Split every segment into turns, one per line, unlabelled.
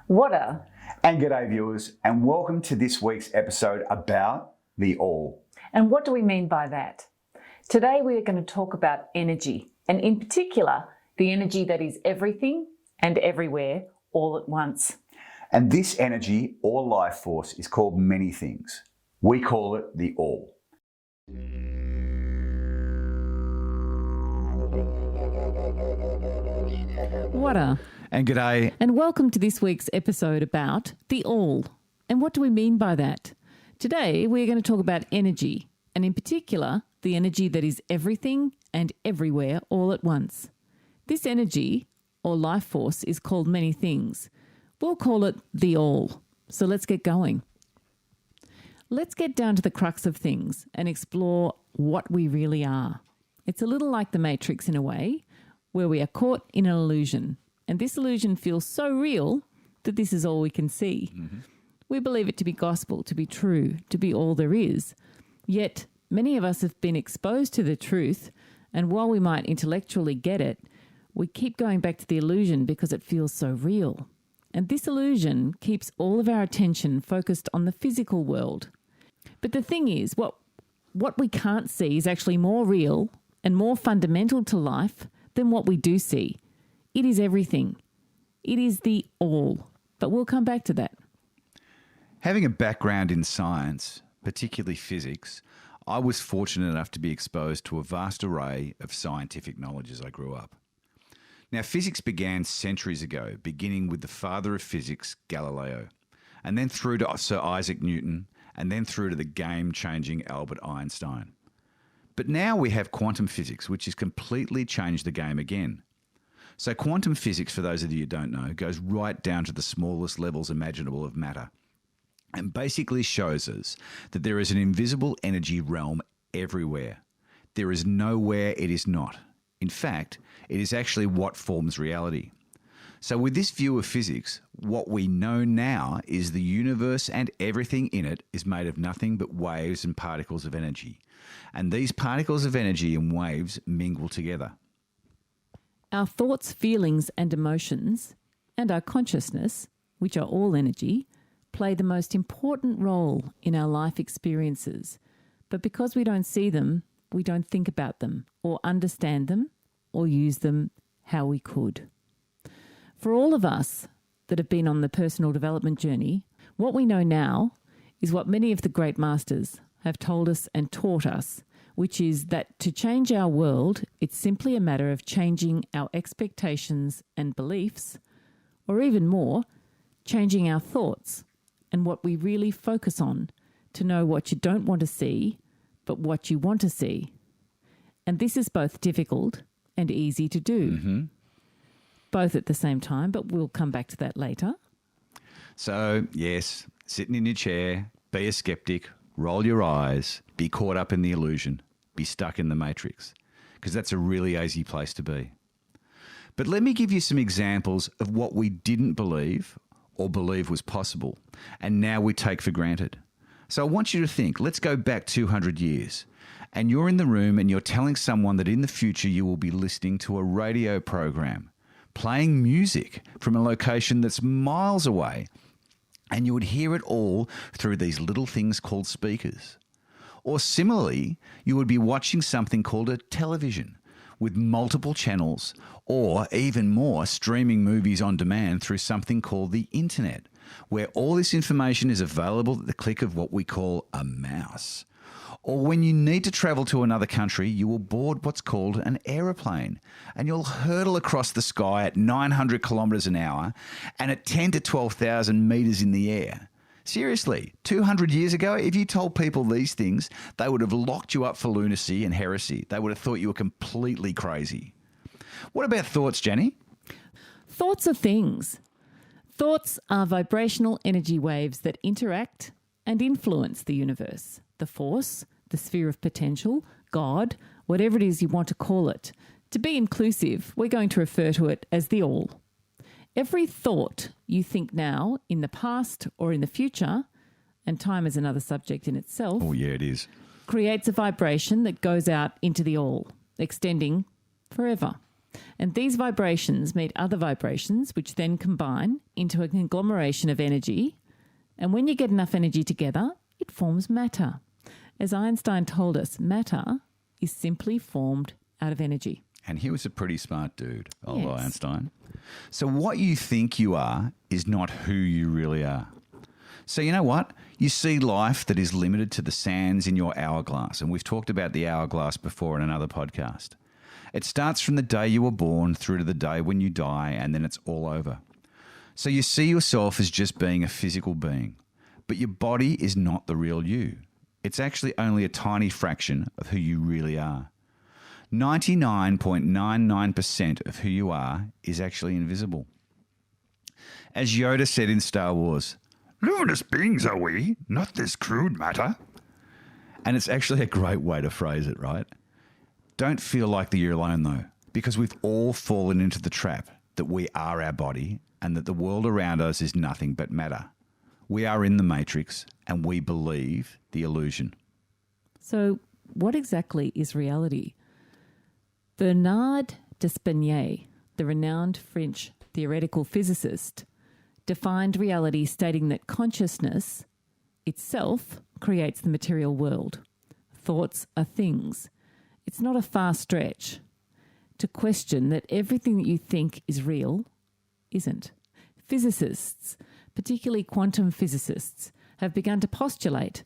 Whata?
And g'day viewers, and welcome to this week's episode about the all.
And what do we mean by that? Today we are going to talk about energy, and in particular, the energy that is everything and everywhere all at once.
And this energy or life force is called many things. We call it the all.
Whata?
And g'day.
And welcome to this week's episode about the all. And what do we mean by that? Today we're going to talk about energy, and in particular, the energy that is everything and everywhere all at once. This energy or life force is called many things. We'll call it the all. So let's get going. Let's get down to the crux of things and explore what we really are. It's a little like the Matrix in a way, where we are caught in an illusion. And this illusion feels so real that this is all we can see. Mm-hmm. We believe it to be gospel, to be true, to be all there is. Yet many of us have been exposed to the truth, and while we might intellectually get it, we keep going back to the illusion because it feels so real. And this illusion keeps all of our attention focused on the physical world. But the thing is, what we can't see is actually more real and more fundamental to life than what we do see. It is everything. It is the all. But we'll come back to that.
Having a background in science, particularly physics, I was fortunate enough to be exposed to a vast array of scientific knowledge as I grew up. Now, physics began centuries ago, beginning with the father of physics, Galileo, and then through to Sir Isaac Newton, and then through to the game-changing Albert Einstein. But now we have quantum physics, which has completely changed the game again. So quantum physics, for those of you who don't know, goes right down to the smallest levels imaginable of matter and basically shows us that there is an invisible energy realm everywhere. There is nowhere it is not. In fact, it is actually what forms reality. So with this view of physics, what we know now is the universe and everything in it is made of nothing but waves and particles of energy. And these particles of energy and waves mingle together.
Our thoughts, feelings and emotions, and our consciousness, which are all energy, play the most important role in our life experiences. But because we don't see them, we don't think about them or understand them or use them how we could. For all of us that have been on the personal development journey, what we know now is what many of the great masters have told us and taught us, which is that to change our world, it's simply a matter of changing our expectations and beliefs, or even more, changing our thoughts and what we really focus on to know what you don't want to see, but what you want to see. And this is both difficult and easy to do. Mm-hmm. Both at the same time, but we'll come back to that later.
So, yes, sitting in your chair, be a skeptic, roll your eyes, be caught up in the illusion, be stuck in the Matrix, because that's a really easy place to be. But let me give you some examples of what we didn't believe or believe was possible, and now we take for granted. So I want you to think, let's go back 200 years, and you're in the room and you're telling someone that in the future you will be listening to a radio program, playing music from a location that's miles away, and you would hear it all through these little things called speakers. Or similarly, you would be watching something called a television with multiple channels, or even more, streaming movies on demand through something called the internet, where all this information is available at the click of what we call a mouse. Or when you need to travel to another country, you will board what's called an aeroplane, and you'll hurtle across the sky at 900 kilometres an hour and at 10 to 12,000 metres in the air. Seriously, 200 years ago, if you told people these things, they would have locked you up for lunacy and heresy. They would have thought you were completely crazy. What about thoughts, Jenny?
Thoughts are things. Thoughts are vibrational energy waves that interact and influence the universe, the force, the sphere of potential, God, whatever it is you want to call it. To be inclusive, we're going to refer to it as the all. Every thought you think now, in the past or in the future, and time is another subject in itself.
Oh, yeah, it is.
Creates a vibration that goes out into the all, extending forever. And these vibrations meet other vibrations, which then combine into a conglomeration of energy. And when you get enough energy together, it forms matter. As Einstein told us, matter is simply formed out of energy.
And he was a pretty smart dude, old
Yes.
Einstein. So what you think you are is not who you really are. So you know what? You see life that is limited to the sands in your hourglass. And we've talked about the hourglass before in another podcast. It starts from the day you were born through to the day when you die, and then it's all over. So you see yourself as just being a physical being. But your body is not the real you. It's actually only a tiny fraction of who you really are. 99.99% of who you are is actually invisible. As Yoda said in Star Wars, "Luminous beings are we, not this crude matter." And it's actually a great way to phrase it, right? Don't feel like that you're alone though, because we've all fallen into the trap that we are our body and that the world around us is nothing but matter. We are in the matrix and we believe the illusion.
So what exactly is reality? Bernard de Spignet, the renowned French theoretical physicist, defined reality stating that consciousness itself creates the material world. Thoughts are things. It's not a far stretch to question that everything that you think is real isn't. Physicists, particularly quantum physicists, have begun to postulate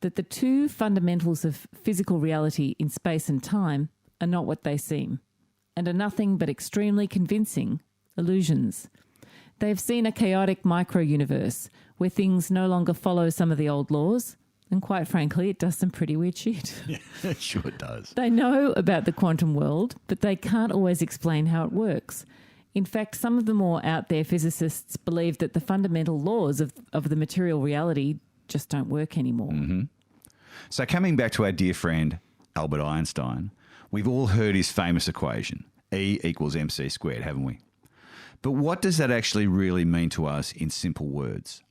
that the two fundamentals of physical reality in space and time are not what they seem and are nothing but extremely convincing illusions. They have seen a chaotic micro-universe where things no longer follow some of the old laws, and quite frankly, it does some pretty weird shit.
Yeah, it sure does.
They know about the quantum world, but they can't always explain how it works. In fact, some of the more out there physicists believe that the fundamental laws of the material reality just don't work anymore.
Mm-hmm. So coming back to our dear friend Albert Einstein, we've all heard his famous equation, E equals mc squared, haven't we? But what does that actually really mean to us in simple words?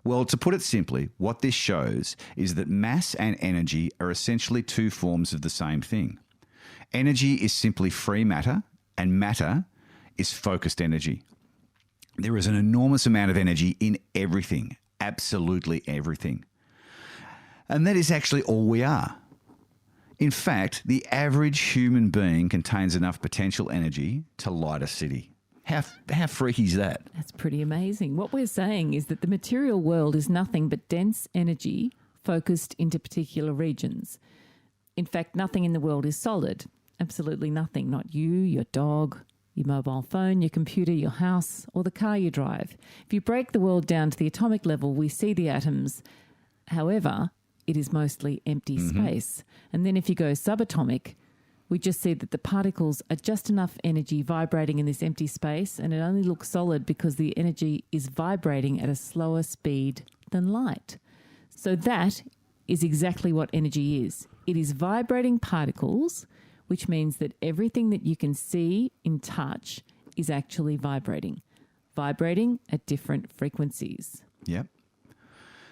Well, to put it simply, what this shows is that mass and energy are essentially two forms of the same thing. Energy is simply free matter, and matter is focused energy. There is an enormous amount of energy in everything, absolutely everything. And that is actually all we are. In fact, the average human being contains enough potential energy to light a city. How freaky is that?
That's pretty amazing. What we're saying is that the material world is nothing but dense energy focused into particular regions. In fact, nothing in the world is solid. Absolutely nothing. Not you, your dog, your mobile phone, your computer, your house, or the car you drive. If you break the world down to the atomic level, we see the atoms. However, it is mostly empty space. And then if you go subatomic, we just see that the particles are just enough energy vibrating in this empty space, and it only looks solid because the energy is vibrating at a slower speed than light. So that is exactly what energy is. It is vibrating particles, which means that everything that you can see in touch is actually vibrating at different frequencies.
Yep.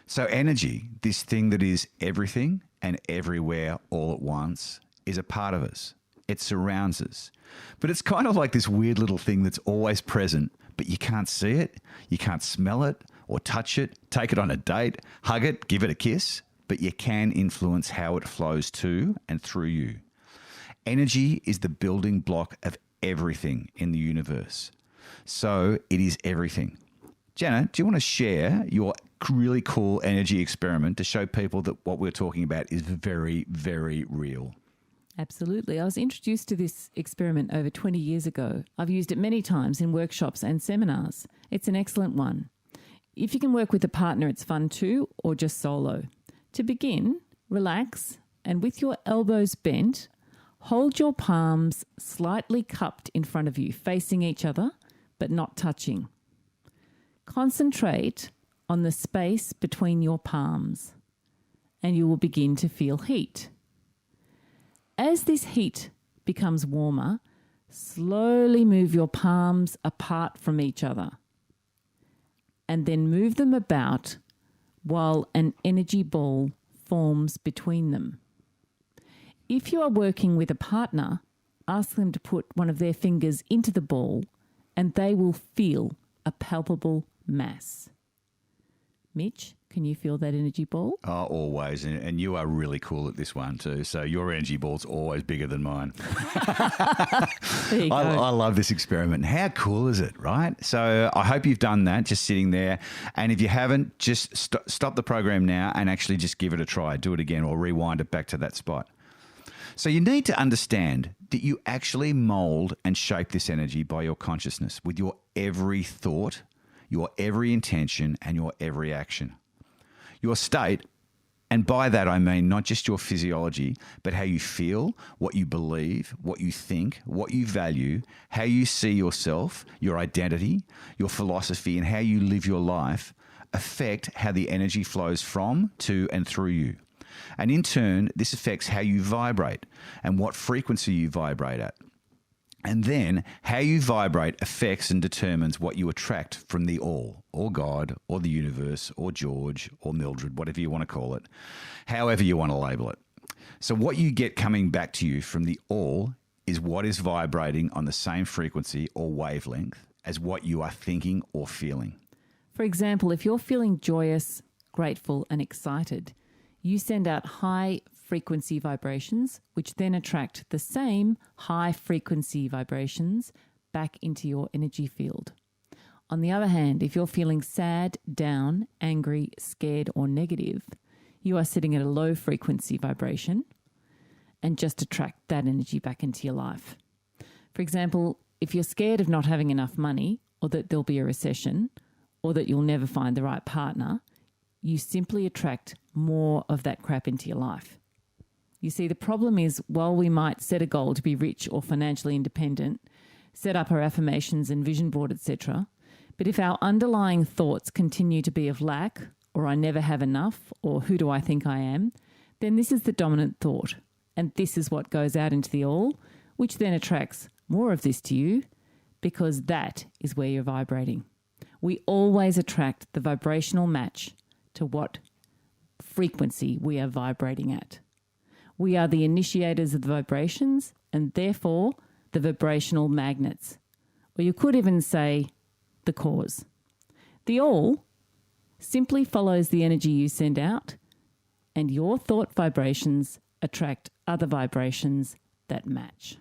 So energy, this thing that is everything and everywhere all at once, is a part of us. It surrounds us. But it's kind of like this weird little thing that's always present, but you can't see it, you can't smell it or touch it, take it on a date, hug it, give it a kiss, but you can influence how it flows to and through you. Energy is the building block of everything in the universe. So it is everything. Jenna, do you want to share your really cool energy experiment to show people that what we're talking about is very, very real?
Absolutely. I was introduced to this experiment over 20 years ago. I've used it many times in workshops and seminars. It's an excellent one. If you can work with a partner, it's fun too, or just solo. To begin, relax and with your elbows bent, hold your palms slightly cupped in front of you, facing each other, but not touching. Concentrate on the space between your palms, and you will begin to feel heat. As this heat becomes warmer, slowly move your palms apart from each other, and then move them about while an energy ball forms between them. If you are working with a partner, ask them to put one of their fingers into the ball and they will feel a palpable mass. Mitch, can you feel that energy ball?
Oh, always. And you are really cool at this one too. So your energy ball's always bigger than mine.
There you go.
I love this experiment. How cool is it, right? So I hope you've done that, just sitting there. And if you haven't, just stop the program now and actually just give it a try. Do it again or rewind it back to that spot. So you need to understand that you actually mold and shape this energy by your consciousness with your every thought, your every intention, and your every action. Your state, and by that I mean not just your physiology, but how you feel, what you believe, what you think, what you value, how you see yourself, your identity, your philosophy, and how you live your life affect how the energy flows from, to, and through you. And in turn, this affects how you vibrate and what frequency you vibrate at. And then how you vibrate affects and determines what you attract from the all, or God, or the universe, or George, or Mildred, whatever you want to call it, however you want to label it. So what you get coming back to you from the all is what is vibrating on the same frequency or wavelength as what you are thinking or feeling.
For example, if you're feeling joyous, grateful, and excited, you send out high frequency vibrations, which then attract the same high frequency vibrations back into your energy field. On the other hand, if you're feeling sad, down, angry, scared, or negative, you are sitting at a low frequency vibration and just attract that energy back into your life. For example, if you're scared of not having enough money, or that there'll be a recession, or that you'll never find the right partner, you simply attract more of that crap into your life. You see, the problem is, while we might set a goal to be rich or financially independent, set up our affirmations and vision board, etc., but if our underlying thoughts continue to be of lack, or I never have enough, or who do I think I am, then this is the dominant thought. And this is what goes out into the all, which then attracts more of this to you, because that is where you're vibrating. We always attract the vibrational match to what frequency we are vibrating at. We are the initiators of the vibrations and therefore the vibrational magnets. Or you could even say the cause. The all simply follows the energy you send out, and your thought vibrations attract other vibrations that match.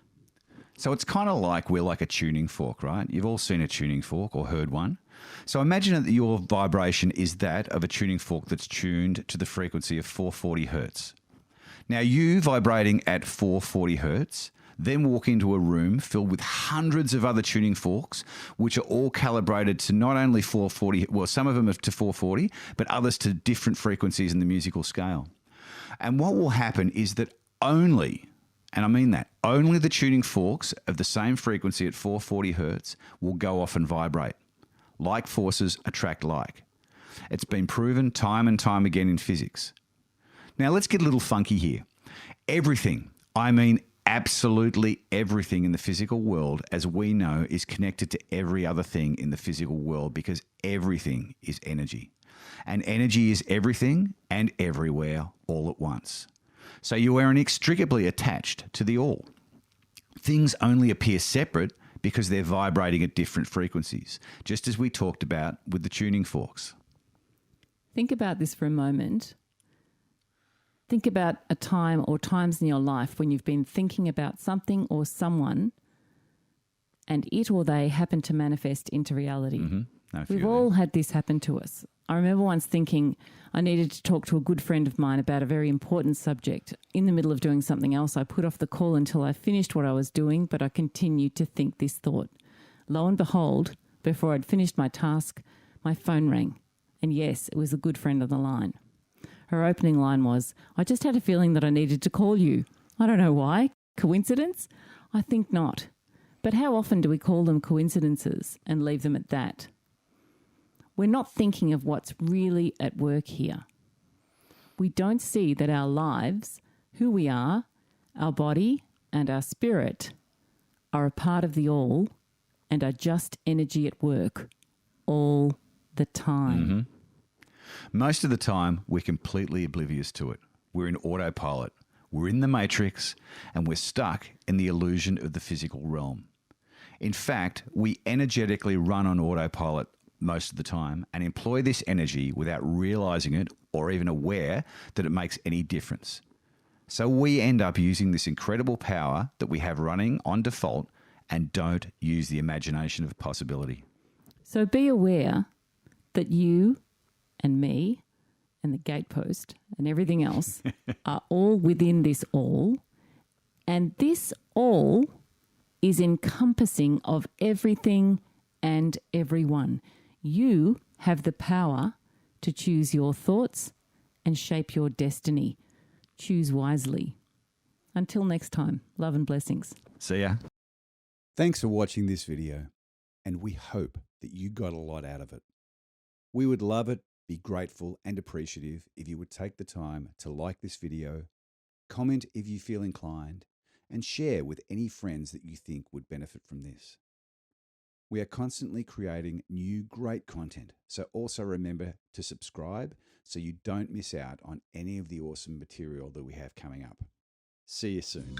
So it's kind of like we're like a tuning fork, right? You've all seen a tuning fork or heard one. So imagine that your vibration is that of a tuning fork that's tuned to the frequency of 440 hertz. Now you vibrating at 440 hertz, then walk into a room filled with hundreds of other tuning forks, which are all calibrated to not only 440, well, some of them are to 440, but others to different frequencies in the musical scale. And what will happen is that only, and I mean that, only the tuning forks of the same frequency at 440 hertz will go off and vibrate. Like forces attract like. It's been proven time and time again in physics. Now let's get a little funky here. Everything, I mean absolutely everything in the physical world, as we know, is connected to every other thing in the physical world, because everything is energy. And energy is everything and everywhere all at once. So you are inextricably attached to the all. Things only appear separate because they're vibrating at different frequencies, just as we talked about with the tuning forks.
Think about this for a moment. Think about a time or times in your life when you've been thinking about something or someone and it or they happen to manifest into reality.
Mm-hmm.
We've all had this happen to us. I remember once thinking I needed to talk to a good friend of mine about a very important subject. In the middle of doing something else, I put off the call until I finished what I was doing, but I continued to think this thought. Lo and behold, before I'd finished my task, my phone rang. And yes, it was a good friend on the line. Her opening line was, "I just had a feeling that I needed to call you. I don't know why. Coincidence? I think not. But how often do we call them coincidences and leave them at that? We're not thinking of what's really at work here. We don't see that our lives, who we are, our body and our spirit are a part of the all and are just energy at work all the time."
Mm-hmm. Most of the time, we're completely oblivious to it. We're in autopilot. We're in the matrix and we're stuck in the illusion of the physical realm. In fact, we energetically run on autopilot most of the time and employ this energy without realizing it or even aware that it makes any difference. So we end up using this incredible power that we have running on default and don't use the imagination of possibility.
So be aware that you and me and the gatepost and everything else are all within this all. And this all is encompassing of everything and everyone. You have the power to choose your thoughts and shape your destiny. Choose wisely. Until next time, love and blessings.
See ya.
Thanks for watching this video, and we hope that you got a lot out of it. We would love it, be grateful and appreciative if you would take the time to like this video, comment if you feel inclined, and share with any friends that you think would benefit from this. We are constantly creating new great content, so also remember to subscribe so you don't miss out on any of the awesome material that we have coming up. See you soon.